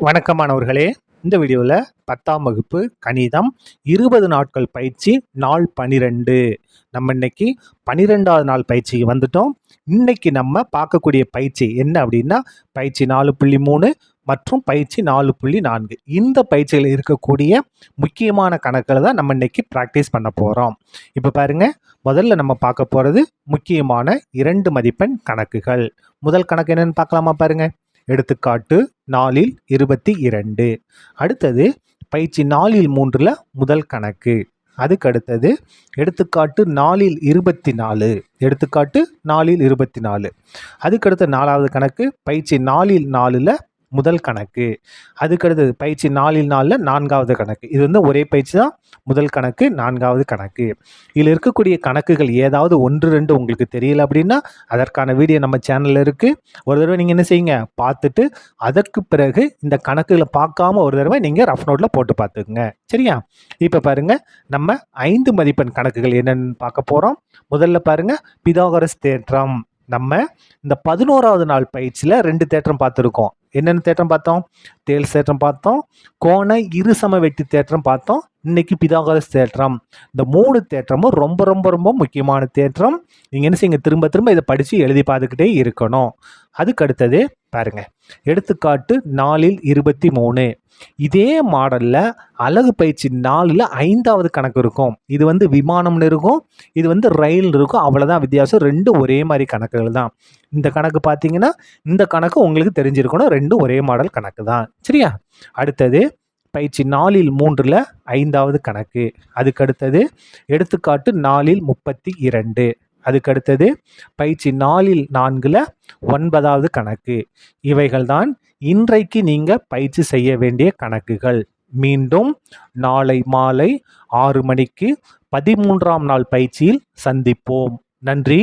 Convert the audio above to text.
வணக்கம் மாணவர்களே. இந்த வீடியோவில் 10ஆம் வகுப்பு கணிதம் 20 நாட்கள் பயிற்சி நாள் 12. நம்ம இன்னைக்கு 12வது நாள் பயிற்சிக்கு வந்துட்டோம். இன்னைக்கு நம்ம பார்க்கக்கூடிய பயிற்சி என்ன அப்படின்னா பயிற்சி 4.3 மற்றும் பயிற்சி 4.4. இந்த பயிற்சியில் இருக்கக்கூடிய முக்கியமான கணக்குகளை தான் நம்ம இன்னைக்கு ப்ராக்டிஸ் பண்ண போகிறோம். இப்போ பாருங்க, முதல்ல நம்ம பார்க்க போகிறது முக்கியமான 2 மதிப்பெண் கணக்குகள். முதல் கணக்கு என்னன்னு பார்க்கலாமா? பாருங்க, எடுத்துக்காட்டு 4 22. அடுத்தது பயிற்சி 4 முதல் கணக்கு. அதுக்கு அடுத்தது எடுத்துக்காட்டு 4 24. எடுத்துக்காட்டு 4 24. அதுக்கடுத்த 4வது கணக்கு பயிற்சி 4 முதல் கணக்கு. அதுக்கடுத்தது பயிற்சி 4 4வது கணக்கு. இது வந்து ஒரே பயிற்சி தான். முதல் கணக்கு, 4வது கணக்கு. இதில் இருக்கக்கூடிய கணக்குகள் ஏதாவது 1 2 உங்களுக்கு தெரியல அப்படின்னா அதற்கான வீடியோ நம்ம சேனலில் இருக்குது. ஒரு தடவை நீங்கள் என்ன செய்யுங்க, பார்த்துட்டு அதற்கு பிறகு இந்த கணக்குகளை பார்க்காம ஒரு தடவை நீங்கள் ரஃப் நோட்டில் போட்டு பார்த்துக்குங்க. சரியா? இப்போ பாருங்கள், நம்ம 5 மதிப்பெண் கணக்குகள் என்னென்னு பார்க்க போகிறோம். முதல்ல பாருங்கள், பிதாகரஸ் தேற்றம். நம்ம இந்த 11வது நாள் பயிற்சியில் 2 தேற்றம் பார்த்துருக்கோம். என்னென்ன தேற்றம் பார்த்தோம்? தேல்ஸ் தேற்றம் பார்த்தோம், கோண இருசம வெட்டி தேற்றம் பார்த்தோம், இன்னைக்கு பிதாகரஸ் தேற்றம். இந்த 3 தேற்றமும் ரொம்ப ரொம்ப ரொம்ப முக்கியமான தேற்றம். நீங்கள் என்ன செய்யுங்க, திரும்ப திரும்ப இதை படித்து எழுதி பார்த்துக்கிட்டே இருக்கணும். அதுக்கு அடுத்தது பாருங்க, எடுத்துக்காட்டு 4 23. இதே மாடலில் அலகு பயிற்சி 4 5வது கணக்கு இருக்கும். இது வந்து விமானம்னு இருக்கும், இது வந்து ரயில் இருக்கும். அவ்வளோதான் வித்தியாசம். 2 ஒரே மாதிரி கணக்குகள் தான். இந்த கணக்கு பார்த்தீங்கன்னா இந்த கணக்கு உங்களுக்கு தெரிஞ்சிருக்கணும். 2 ஒரே மாடல் கணக்கு தான். சரியா? அடுத்தது பயிற்சி 4 5வது கணக்கு. அதுக்கு அடுத்தது எடுத்துக்காட்டு 4 32. அதுக்கு அடுத்தது பயிற்சி 4 9வது கணக்கு. இவைகள் தான் இன்றைக்கு நீங்கள் பயிற்சி செய்ய வேண்டிய கணக்குகள். மீண்டும் நாளை மாலை 6 மணிக்கு 13ஆம் நாள் பயிற்சியில் சந்திப்போம். நன்றி.